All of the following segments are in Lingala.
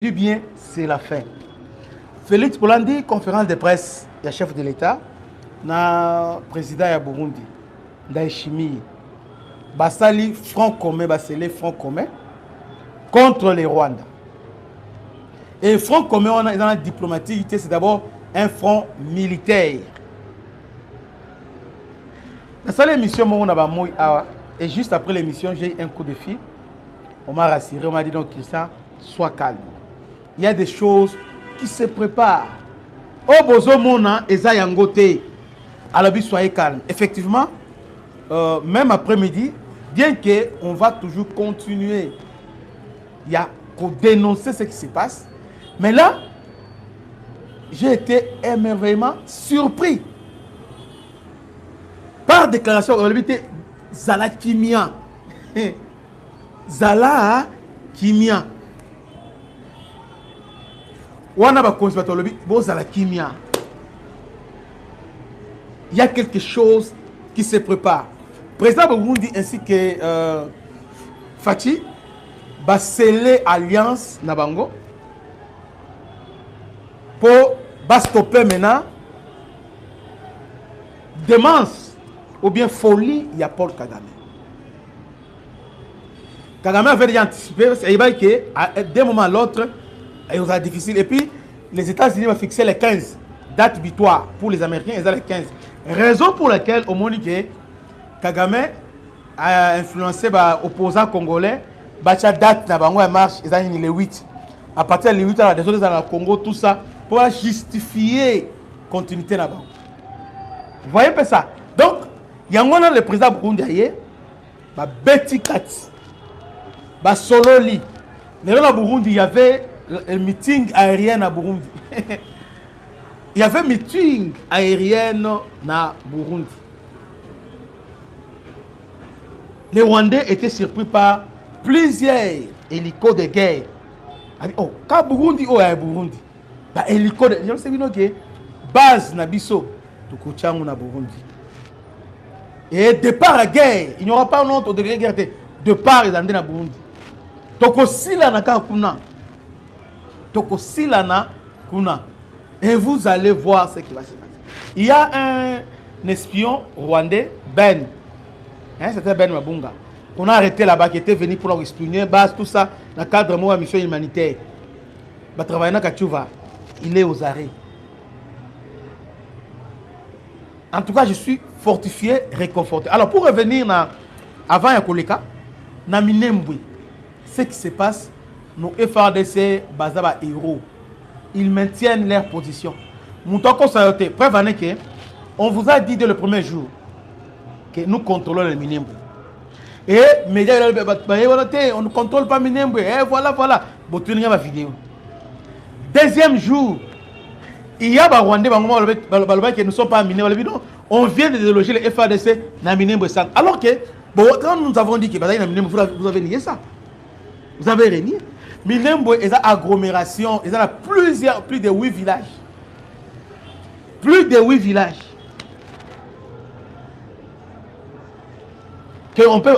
Du bien, c'est la fin. Félix Bolandi, conférence de presse, il y a chef de l'État, na président ya Burundi, Ndayishimiye, basali front commun, basali front commun contre les Rwandais. Et front commun, on a dans la diplomatique, c'est d'abord un front militaire. Dans cette émission, et juste après l'émission, j'ai eu un coup de fil. On m'a rassuré, on m'a dit donc Christian, sois calme. Il y a des choses qui se préparent. Au bozo mona eza yangote. Alors soyez calme. Effectivement, même après-midi, bien que on va toujours continuer, il y a qu'à dénoncer ce qui se passe. Mais là, j'ai été émerveillement surpris par déclaration de Zala Kimia. Zala Kimia. Il y a quelque chose qui se prépare. Le président Burundi ainsi que Fachi va sceller alliance Nabango pour stopper maintenant démence ou bien folie. Il y a Paul Kagame. Kagame avait déjà anticipé, c'est qu'à d'un moment à l'autre, il sera difficile. Et puis, les États-Unis vont fixer les 15 dates butoirs pour les Américains, ils ont les 15. Raison pour laquelle, au moment où Kagame a influencé l'opposant congolais, la date de marche, ils ont les 8. À partir des 8, des autres dans le Congo, tout ça, pour justifier la continuité là-bas. Vous voyez un peu ça? Donc, il y a le président Burundiaye, Betty Katz, Sololi. Mais là, au Burundi, il y avait le meeting aérien à Burundi. Il y avait un meeting aérien à Burundi. Les Rwandais étaient surpris par plusieurs hélicos de guerre. Oh, quand Burundi, oh, à Burundi. Hélico de guerre. Je sais que base Nabiso, tout na Burundi. Et départ à la guerre, il n'y aura pas un autre de guerre. Départ, ils ont dit à Burundi. Tokosila na kakuna. Tokosilana kuna. Et vous allez voir ce qui va se passer. Il y a un espion rwandais, Ben. Hein, c'était Ben Mabunga. Qu'on a arrêté là-bas, qui était venu pour leur espionner, base, tout ça, dans le cadre de la mission humanitaire. Il travaille dans Kachuva. Il est aux arrêts. En tout cas, je suis fortifié, réconforté. Alors, pour revenir avant Yakoleka, na Minembwe, ce qui se passe, nos FARDC, Bazaba héros, ils maintiennent leur position. On vous a dit dès le premier jour que nous contrôlons le Minembwe. Et médias, on ne contrôle pas Minembwe. Et voilà. Vidéo. Deuxième jour, il y a des Rwandais qui ne sont pas Minembwe. On vient de déloger les FARDC dans Minembwe. Alors que, quand nous avons dit que vous avez nié ça. Vous avez renié. Minembwe est une agglomération, il y a plus de 8 villages. Plus de 8 villages. Que on peut,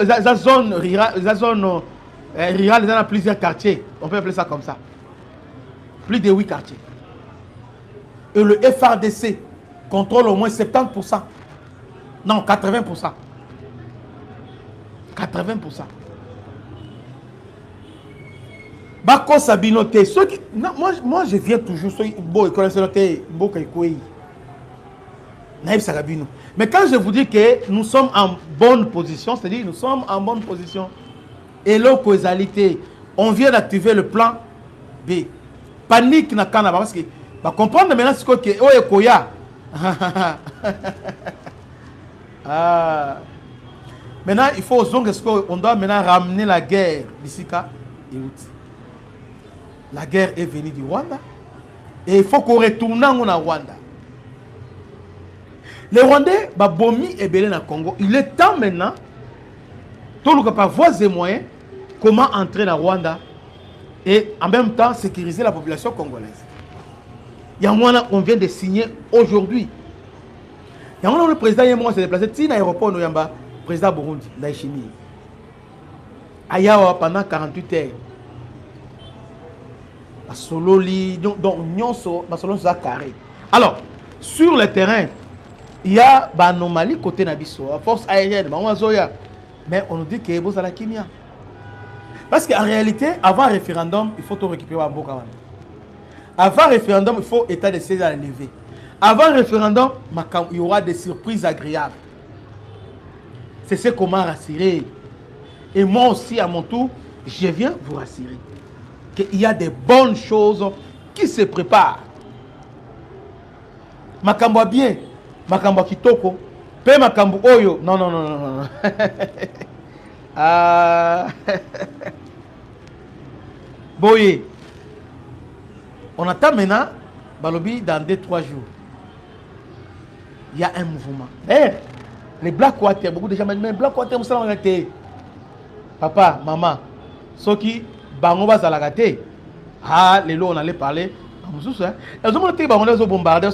la zone rurale, il y a plusieurs quartiers. On peut appeler ça comme ça. Plus de 8 quartiers. Et le FARDC contrôle au moins 70%. Non, 80%. 80%. Moi, je viens toujours. Mais quand je vous dis que nous sommes en bonne position, c'est-à-dire nous sommes en bonne position. Et la causalité, on vient d'activer le plan B. Panique na Canada parce que comprendre maintenant ce que oh Koya. Maintenant, il faut on doit maintenant ramener la guerre d'ici qu'à août. La guerre est venue du Rwanda. Et il faut qu'on retourne au Rwanda. Les Rwandais, Bomi et Belé dans le Congo, il est temps maintenant, tout le monde par voies et moyens, comment entrer dans Rwanda et en même temps sécuriser la population congolaise. Il y a un on vient de signer aujourd'hui. Il y a un le président Yemo s'est déplacé à l'aéroport de Yamba, président Burundi, Ndayishimiye. Ayawa pendant 48 heures. Sololi, donc nyonso, Barcelone ça carré. Alors, sur le terrain, il y a une anomalie côté Nabiso, force aérienne, mais on nous dit que vous avez la kimia. Parce qu'en réalité, avant un référendum, il faut tout récupérer à Bokawan. Avant un référendum, il faut état de siège à l'élever. Avant un référendum, il y aura des surprises agréables. C'est ce qu'on m'a rassuré. Et moi aussi, à mon tour, je viens vous rassurer qu'il y a des bonnes choses qui se préparent. Makambo bien, Makambo kitoko, pe Makambo oyo. Non, non, non, non, non. Boye, on attend maintenant, Balobi, dans 2-3 jours. Il y a un mouvement. Eh, les Black Water, beaucoup de gens me disent, mais Black Water, vous savez, papa, maman, ceux qui, bangoba zalagate, ah, les lots, on allait parler. Elles ont monté, ils ont bombardé,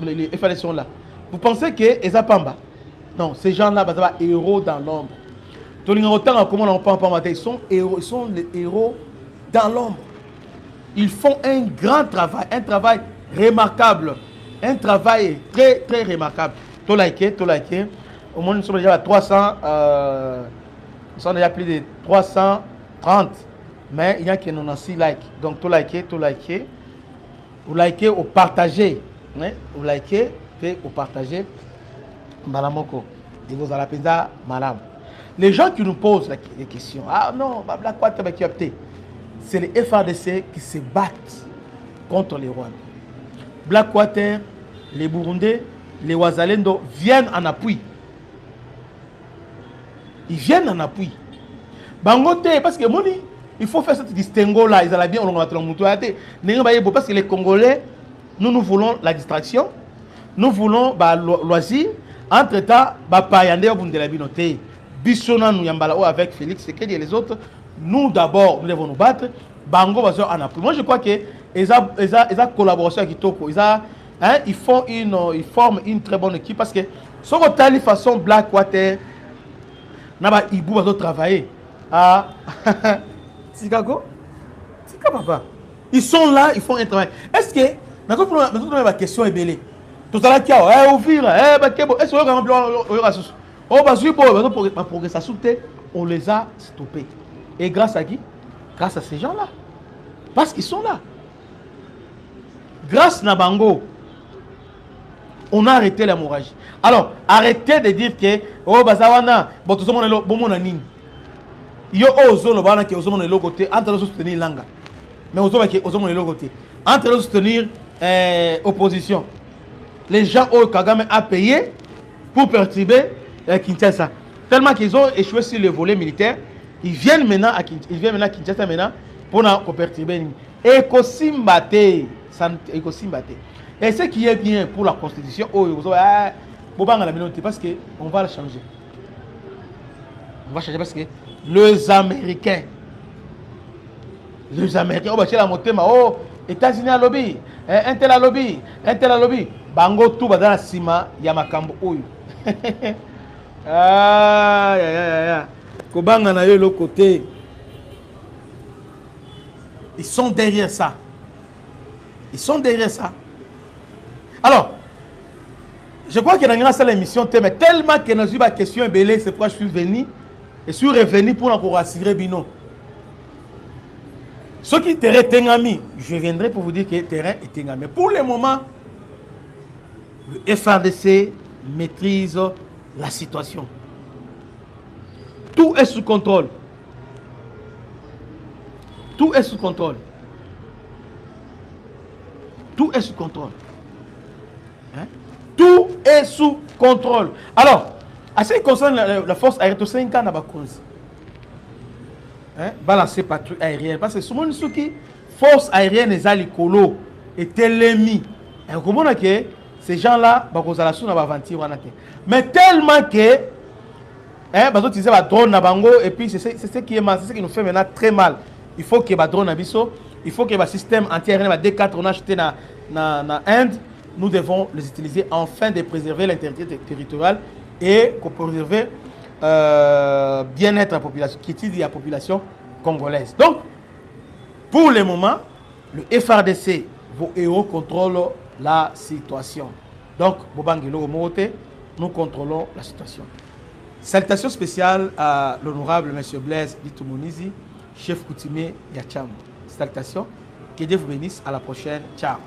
les FLS sont là. Vous pensez que Eza Pamba? Non, ces gens-là, ils sont héros dans l'ombre. Ils sont héros, ils sont les héros dans l'ombre. Ils font un grand travail, un travail remarquable, un travail très très remarquable. Tout liké. Au moins nous sommes déjà à 300, nous sommes déjà plus de 330, mais il y a qui nous ont 6 likes. Donc tout liké. Vous likez ou partagez, vous likez et vous partagez. Malamoko, et vous allez pédar madame. Les gens qui nous posent des questions, ah non, Black Water, c'est les FARDC qui se battent contre les Rwandais. Black Water, les Burundais, les Wazalendo viennent en appui. Ils viennent en appui. Bangote, parce que Moni, il faut faire cette distinguo là. Ils allaient bien, parce que les Congolais, nous voulons la distraction, nous voulons loisir. Entre-temps, avec Félix et les autres, nous d'abord, nous devons nous battre. Bango va en appui. Moi, je crois que ils ont collaboration avec Kitoko. Ils forment une très bonne équipe parce que sur de façon Black Water, ils vont travailler. Ah, Chicago, papa. Ils sont là, ils font un travail. Est-ce que, maintenant, la question est belle. Tout à l'heure, on les a stoppés. Et grâce à qui? Grâce à ces gens-là. Parce qu'ils sont là. Grâce à Bango, on a arrêté l'hémorragie. Alors, arrêtez de dire que oh bazawana, bon tout le monde est bon nini. Yo ozo le bana qui ozo mon le côté entre nous soutenir langa. Mais ozo qui ozo mon le côté entre nous soutenir opposition. Les gens au Kagame a payé pour perturber Kinshasa. Tellement qu'ils ont échoué sur le volet militaire, ils viennent maintenant à Kinshasa maintenant pour perturber. Et ce qui est bien pour la constitution, parce qu'on va la changer. On va changer parce que les Américains, on va la montée, oh, États-Unis à lobby, un tel à lobby, Bango tout va dans la cima, Yamakambo Oyo. Kobanga na yo l'autre côté. Ils sont derrière ça. Ils sont derrière ça. Alors, je crois que dans cette émission, mais tellement que nous avons eu la question belée, c'est pourquoi je suis venu. Et je suis revenu pour nous rassurer Bino. Ceux qui terrain Tengami, je viendrai pour vous dire que le terrain est Tengami. Pour le moment, le FARDC maîtrise la situation. Tout est sous contrôle. Tout est sous contrôle. Tout est sous contrôle. Hein? Tout est sous contrôle. Alors, à ce qui concerne la force aérienne, 5 ans, balancer patrouille aérienne. Parce que ce monde qui force aérienne est à l'écolo et télémi. Et comment que ces gens-là, mais tellement que drone na bango et puis c'est ce qui est mal, c'est ce qui nous fait maintenant très mal. Il faut que les drone abisso, il faut que le système anti-aérien D4 on a acheté na Inde, nous devons les utiliser afin de préserver l'intégrité territoriale et de préserver bien-être de la population, qui dit la population congolaise. Donc, pour le moment, le FRDC, vos héros contrôlent la situation. Donc, Bobangelo Mote, nous contrôlons la situation. Salutations spéciales à l'honorable M. Blaise Litoumounizi, chef coutumier Yacham. Salutations. Que Dieu vous bénisse. À la prochaine. Ciao.